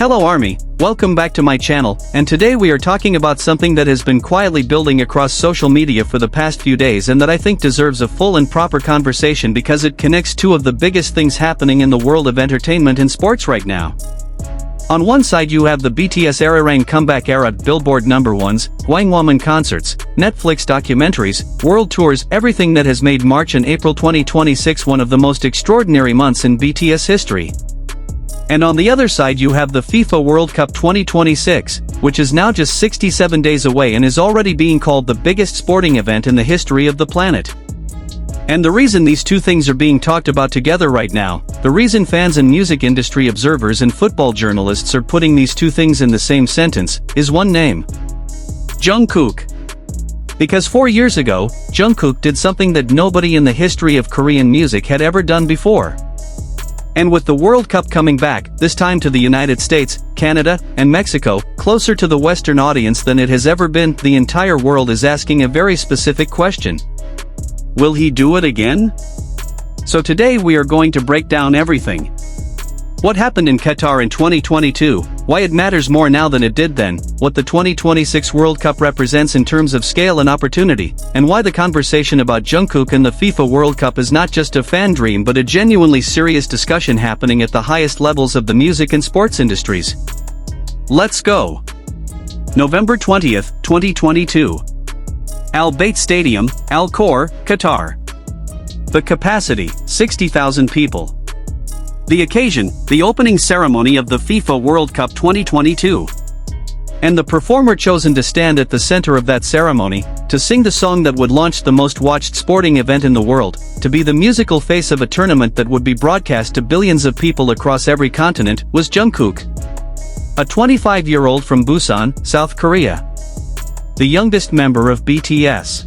Hello Army, welcome back to my channel, and today we are talking about something that has been quietly building across social media for the past few days and that I think deserves a full and proper conversation because it connects two of the biggest things happening in the world of entertainment and sports right now. On one side you have the BTS era comeback era, Billboard #1s, Gwangwoman concerts, Netflix documentaries, world tours, everything that has made March and April 2026 one of the most extraordinary months in BTS history. And on the other side you have the FIFA World Cup 2026, which is now just 67 days away and is already being called the biggest sporting event in the history of the planet. And the reason these two things are being talked about together right now, the reason fans and music industry observers and football journalists are putting these two things in the same sentence, is one name: Jungkook. Because 4 years ago, Jungkook did something that nobody in the history of Korean music had ever done before. And with the World Cup coming back, this time to the United States, Canada, and Mexico, closer to the Western audience than it has ever been, the entire world is asking a very specific question. Will he do it again? So today we are going to break down everything. What happened in Qatar in 2022, why it matters more now than it did then, what the 2026 World Cup represents in terms of scale and opportunity, and why the conversation about Jungkook and the FIFA World Cup is not just a fan dream but a genuinely serious discussion happening at the highest levels of the music and sports industries. Let's go! November 20th, 2022. Al Bayt Stadium, Al Khor, Qatar. The capacity, 60,000 people. The occasion, the opening ceremony of the FIFA World Cup 2022. And the performer chosen to stand at the center of that ceremony, to sing the song that would launch the most watched sporting event in the world, to be the musical face of a tournament that would be broadcast to billions of people across every continent, was Jungkook. A 25-year-old from Busan, South Korea. The youngest member of BTS.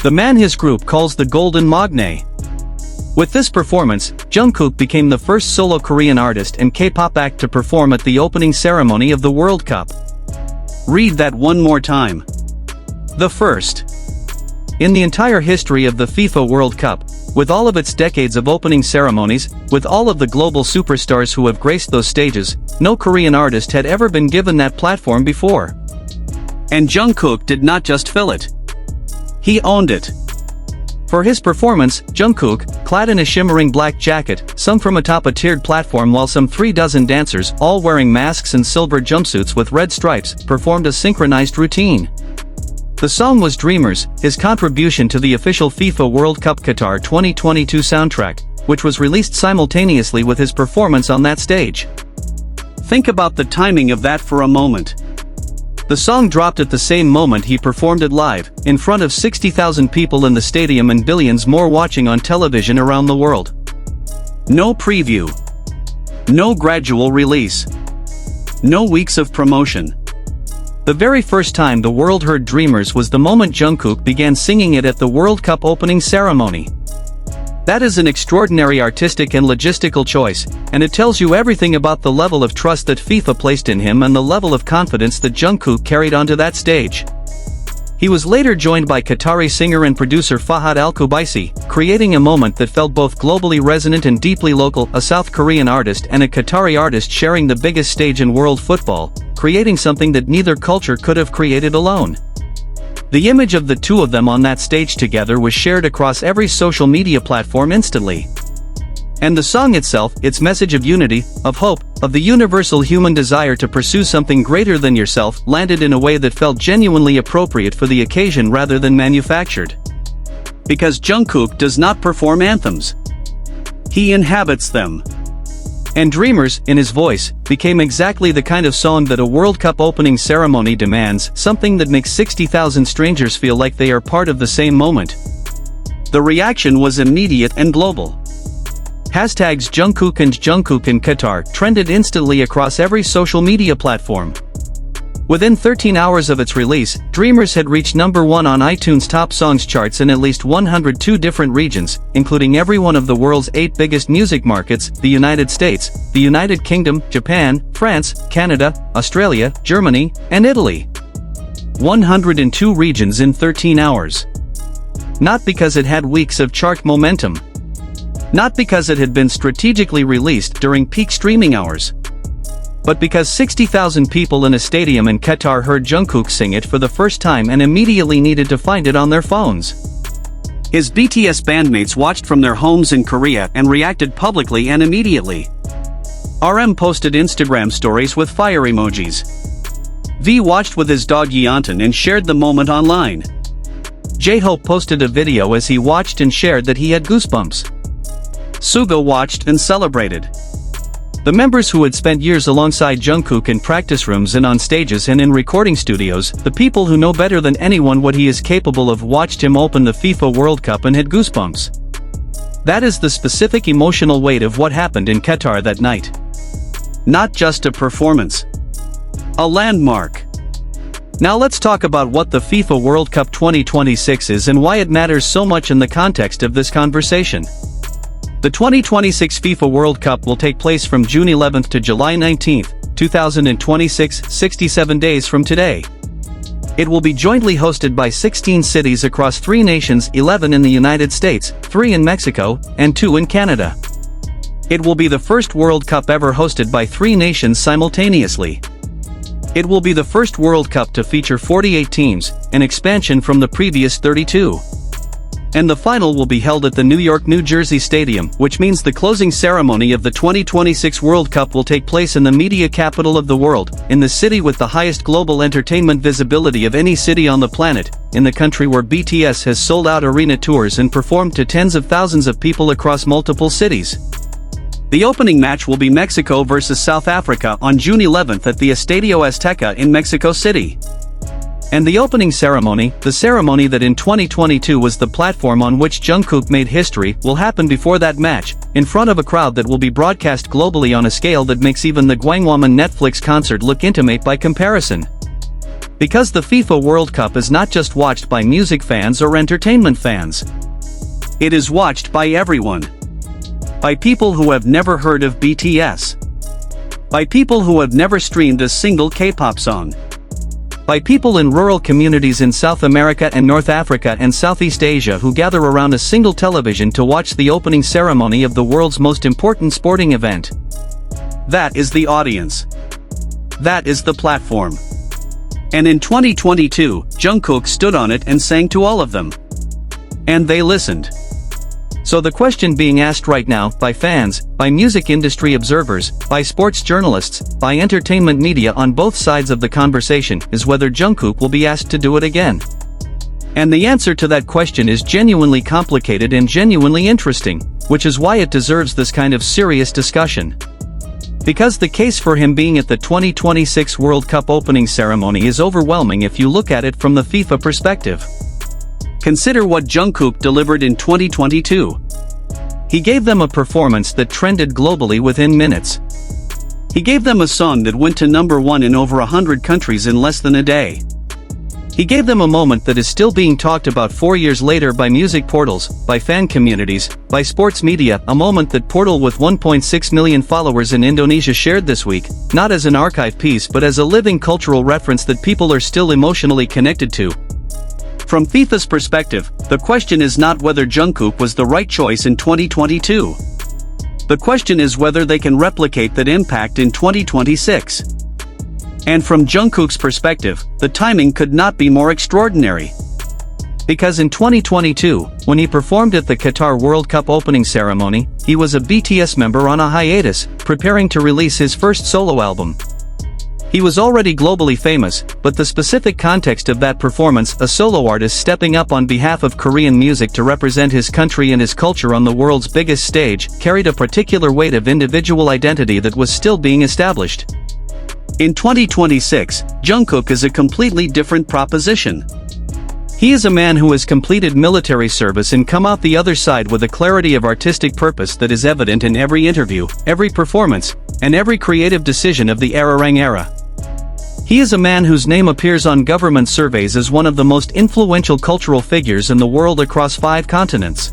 The man his group calls the Golden Magne. With this performance, Jungkook became the first solo Korean artist and K-pop act to perform at the opening ceremony of the World Cup. Read that one more time. The first. In the entire history of the FIFA World Cup, with all of its decades of opening ceremonies, with all of the global superstars who have graced those stages, no Korean artist had ever been given that platform before. And Jungkook did not just fill it. He owned it. For his performance, Jungkook, clad in a shimmering black jacket, sung from atop a tiered platform while some 36 dancers, all wearing masks and silver jumpsuits with red stripes, performed a synchronized routine. The song was Dreamers, his contribution to the official FIFA World Cup Qatar 2022 soundtrack, which was released simultaneously with his performance on that stage. Think about the timing of that for a moment. The song dropped at the same moment he performed it live, in front of 60,000 people in the stadium and billions more watching on television around the world. No preview. No gradual release. No weeks of promotion. The very first time the world heard Dreamers was the moment Jungkook began singing it at the World Cup opening ceremony. That is an extraordinary artistic and logistical choice, and it tells you everything about the level of trust that FIFA placed in him and the level of confidence that Jungkook carried onto that stage. He was later joined by Qatari singer and producer Fahad Al-Kubaisi, creating a moment that felt both globally resonant and deeply local, a South Korean artist and a Qatari artist sharing the biggest stage in world football, creating something that neither culture could have created alone. The image of the two of them on that stage together was shared across every social media platform instantly. And the song itself, its message of unity, of hope, of the universal human desire to pursue something greater than yourself, landed in a way that felt genuinely appropriate for the occasion rather than manufactured. Because Jungkook does not perform anthems. He inhabits them. And Dreamers, in his voice, became exactly the kind of song that a World Cup opening ceremony demands, something that makes 60,000 strangers feel like they are part of the same moment. The reaction was immediate and global. Hashtags Jungkook and Jungkook in Qatar trended instantly across every social media platform. Within 13 hours of its release, Dreamers had reached #1 on iTunes Top Songs charts in at least 102 different regions, including every one of the world's 8 biggest music markets: the United States, the United Kingdom, Japan, France, Canada, Australia, Germany, and Italy. 102 regions in 13 hours. Not because it had weeks of chart momentum. Not because it had been strategically released during peak streaming hours. but because 60,000 people in a stadium in Qatar heard Jungkook sing it for the first time and immediately needed to find it on their phones. His BTS bandmates watched from their homes in Korea and reacted publicly and immediately. RM posted Instagram stories with fire emojis. V watched with his dog Yeontan and shared the moment online. J-Hope posted a video as he watched and shared that he had goosebumps. Suga watched and celebrated. The members who had spent years alongside Jungkook in practice rooms and on stages and in recording studios, the people who know better than anyone what he is capable of, watched him open the FIFA World Cup and had goosebumps. That is the specific emotional weight of what happened in Qatar that night. Not just a performance. A landmark. Now let's talk about what the FIFA World Cup 2026 is and why it matters so much in the context of this conversation. The 2026 FIFA World Cup will take place from June 11th to July 19th, 2026, 67 days from today. It will be jointly hosted by 16 cities across 3 nations, 11 in the United States, 3 in Mexico, and 2 in Canada. It will be the first World Cup ever hosted by 3 nations simultaneously. It will be the first World Cup to feature 48 teams, an expansion from the previous 32. And the final will be held at the New York, New Jersey Stadium, which means the closing ceremony of the 2026 World Cup will take place in the media capital of the world, in the city with the highest global entertainment visibility of any city on the planet, in the country where BTS has sold out arena tours and performed to tens of thousands of people across multiple cities. The opening match will be Mexico versus South Africa on June 11th at the Estadio Azteca in Mexico City. And the opening ceremony, the ceremony that in 2022 was the platform on which Jungkook made history, will happen before that match, in front of a crowd that will be broadcast globally on a scale that makes even the Gwangwoman Netflix concert look intimate by comparison. Because the FIFA World Cup is not just watched by music fans or entertainment fans. It is watched by everyone. By people who have never heard of BTS. By people who have never streamed a single K-pop song. By people in rural communities in South America and North Africa and Southeast Asia who gather around a single television to watch the opening ceremony of the world's most important sporting event. That is the audience. That is the platform. And in 2022, Jungkook stood on it and sang to all of them. And they listened. So the question being asked right now, by fans, by music industry observers, by sports journalists, by entertainment media on both sides of the conversation, is whether Jungkook will be asked to do it again. And the answer to that question is genuinely complicated and genuinely interesting, which is why it deserves this kind of serious discussion. Because the case for him being at the 2026 World Cup opening ceremony is overwhelming if you look at it from the FIFA perspective. Consider what Jungkook delivered in 2022. He gave them a performance that trended globally within minutes. He gave them a song that went to #1 in over 100 countries in less than a day. He gave them a moment that is still being talked about 4 years later by music portals, by fan communities, by sports media, a moment that portal with 1.6 million followers in Indonesia shared this week, not as an archive piece but as a living cultural reference that people are still emotionally connected to. From FIFA's perspective, the question is not whether Jungkook was the right choice in 2022. The question is whether they can replicate that impact in 2026. And from Jungkook's perspective, the timing could not be more extraordinary. Because in 2022, when he performed at the Qatar World Cup opening ceremony, he was a BTS member on a hiatus, preparing to release his first solo album. He was already globally famous, but the specific context of that performance, a solo artist stepping up on behalf of Korean music to represent his country and his culture on the world's biggest stage, carried a particular weight of individual identity that was still being established. In 2026, Jungkook is a completely different proposition. He is a man who has completed military service and come out the other side with a clarity of artistic purpose that is evident in every interview, every performance, and every creative decision of the Ararang era. He is a man whose name appears on government surveys as one of the most influential cultural figures in the world across 5 continents.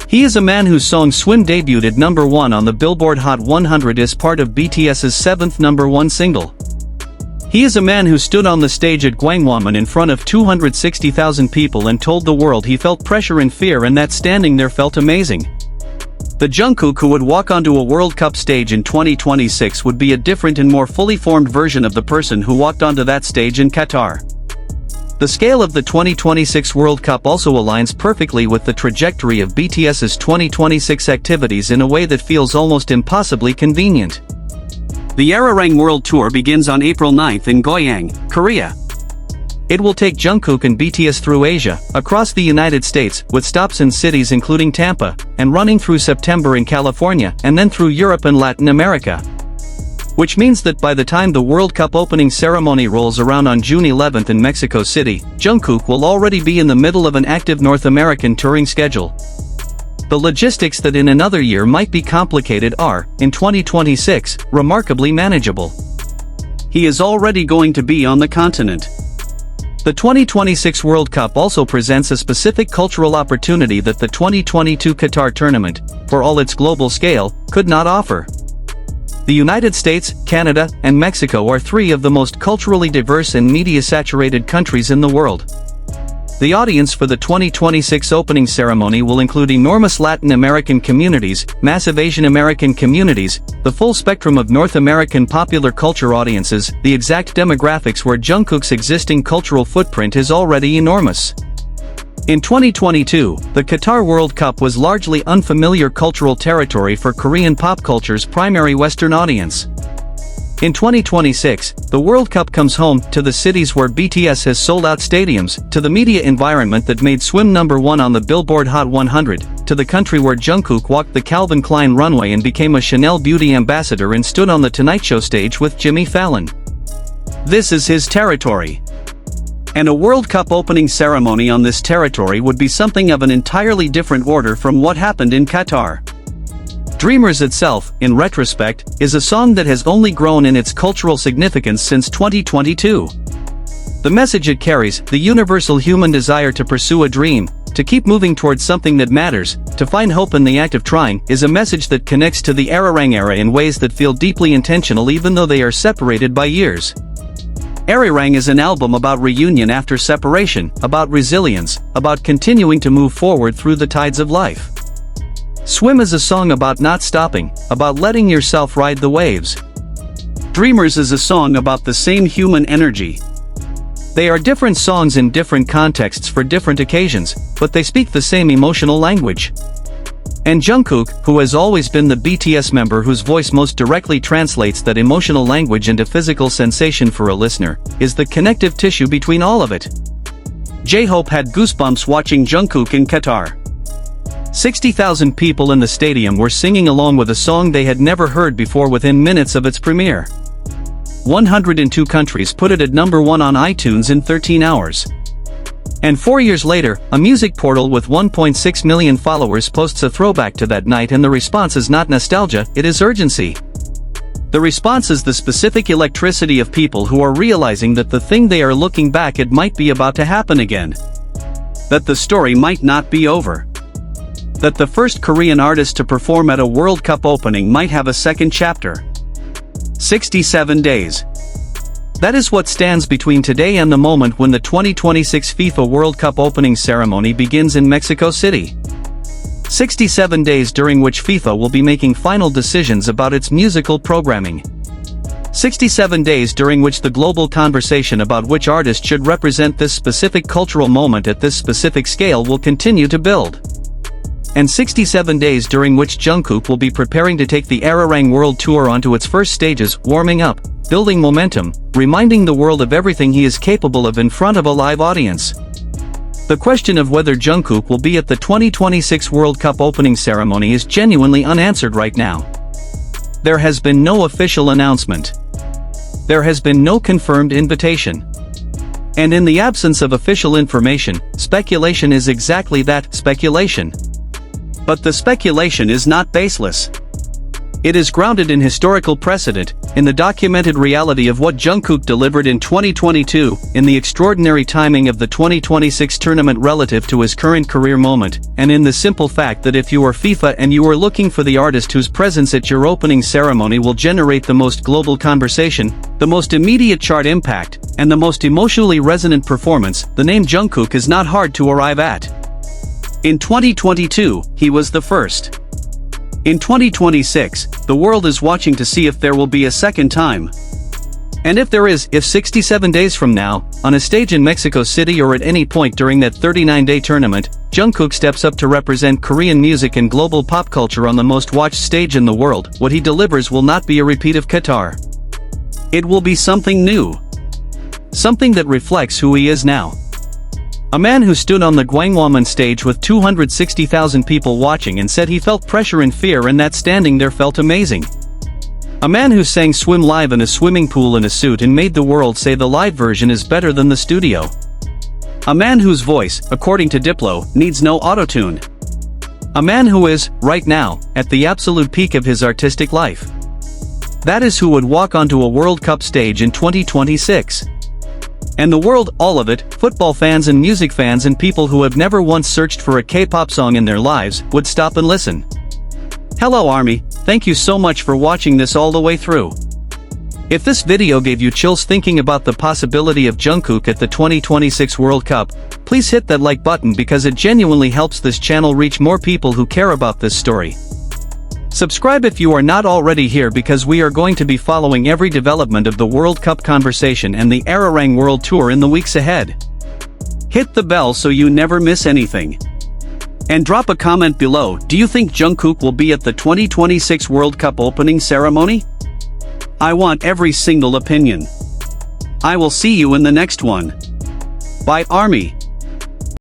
He is a man whose song Swim debuted at #1 on the Billboard Hot 100 as part of BTS's 7th #1 single. He is a man who stood on the stage at Gwangwoman in front of 260,000 people and told the world he felt pressure and fear and that standing there felt amazing. The Jungkook who would walk onto a World Cup stage in 2026 would be a different and more fully formed version of the person who walked onto that stage in Qatar. The scale of the 2026 World Cup also aligns perfectly with the trajectory of BTS's 2026 activities in a way that feels almost impossibly convenient. The Arirang World Tour begins on April 9th in Goyang, Korea. It will take Jungkook and BTS through Asia, across the United States, with stops in cities including Tampa, and running through September in California, and then through Europe and Latin America. Which means that by the time the World Cup opening ceremony rolls around on June 11th in Mexico City, Jungkook will already be in the middle of an active North American touring schedule. The logistics that in another year might be complicated are, in 2026, remarkably manageable. He is already going to be on the continent. The 2026 World Cup also presents a specific cultural opportunity that the 2022 Qatar tournament, for all its global scale, could not offer. The United States, Canada, and Mexico are three of the most culturally diverse and media-saturated countries in the world. The audience for the 2026 opening ceremony will include enormous Latin American communities, massive Asian American communities, the full spectrum of North American popular culture audiences, the exact demographics where Jungkook's existing cultural footprint is already enormous. In 2022, the Qatar World Cup was largely unfamiliar cultural territory for Korean pop culture's primary Western audience. In 2026, the World Cup comes home to the cities where BTS has sold out stadiums, to the media environment that made Swim #1 on the Billboard Hot 100, to the country where Jungkook walked the Calvin Klein runway and became a Chanel beauty ambassador and stood on the Tonight Show stage with Jimmy Fallon. This is his territory. And a World Cup opening ceremony on this territory would be something of an entirely different order from what happened in Qatar. Dreamers itself, in retrospect, is a song that has only grown in its cultural significance since 2022. The message it carries, the universal human desire to pursue a dream, to keep moving towards something that matters, to find hope in the act of trying, is a message that connects to the Arirang era in ways that feel deeply intentional even though they are separated by years. Arirang is an album about reunion after separation, about resilience, about continuing to move forward through the tides of life. Swim is a song about not stopping, about letting yourself ride the waves. Dreamers is a song about the same human energy. They are different songs in different contexts for different occasions, but they speak the same emotional language. And Jungkook, who has always been the BTS member whose voice most directly translates that emotional language into physical sensation for a listener, is the connective tissue between all of it. J-Hope had goosebumps watching Jungkook in Qatar. 60,000 people in the stadium were singing along with a song they had never heard before within minutes of its premiere. 102 countries put it at #1 on iTunes in 13 hours. And 4 years later, a music portal with 1.6 million followers posts a throwback to that night, and the response is not nostalgia, it is urgency. The response is the specific electricity of people who are realizing that the thing they are looking back at might be about to happen again. That the story might not be over. That the first Korean artist to perform at a World Cup opening might have a second chapter. 67 days. That is what stands between today and the moment when the 2026 FIFA World Cup opening ceremony begins in Mexico City. 67 days during which FIFA will be making final decisions about its musical programming. 67 days during which the global conversation about which artist should represent this specific cultural moment at this specific scale will continue to build. And 67 days during which Jungkook will be preparing to take the Arirang World Tour onto its first stages, warming up, building momentum, reminding the world of everything he is capable of in front of a live audience. The question of whether Jungkook will be at the 2026 World Cup opening ceremony is genuinely unanswered right now. There has been no official announcement. There has been no confirmed invitation. And in the absence of official information, speculation is exactly that, speculation. But the speculation is not baseless. It is grounded in historical precedent, in the documented reality of what Jungkook delivered in 2022, in the extraordinary timing of the 2026 tournament relative to his current career moment, and in the simple fact that if you are FIFA and you are looking for the artist whose presence at your opening ceremony will generate the most global conversation, the most immediate chart impact, and the most emotionally resonant performance, the name Jungkook is not hard to arrive at. In 2022, he was the first. In 2026, the world is watching to see if there will be a second time. And if there is, if 67 days from now, on a stage in Mexico City or at any point during that 39-day tournament, Jungkook steps up to represent Korean music and global pop culture on the most watched stage in the world, what he delivers will not be a repeat of Qatar. It will be something new. Something that reflects who he is now. A man who stood on the Gwangwon stage with 260,000 people watching and said he felt pressure and fear and that standing there felt amazing. A man who sang Swim live in a swimming pool in a suit and made the world say the live version is better than the studio. A man whose voice, according to Diplo, needs no auto-tune. A man who is, right now, at the absolute peak of his artistic life. That is who would walk onto a World Cup stage in 2026. And the world, all of it, football fans and music fans and people who have never once searched for a K-pop song in their lives, would stop and listen. Hello Army, thank you so much for watching this all the way through. If this video gave you chills thinking about the possibility of Jungkook at the 2026 World Cup, please hit that like button because it genuinely helps this channel reach more people who care about this story. Subscribe if you are not already here because we are going to be following every development of the World Cup conversation and the Arirang World Tour in the weeks ahead. Hit the bell so you never miss anything. And drop a comment below, do you think Jungkook will be at the 2026 World Cup opening ceremony? I want every single opinion. I will see you in the next one. Bye Army.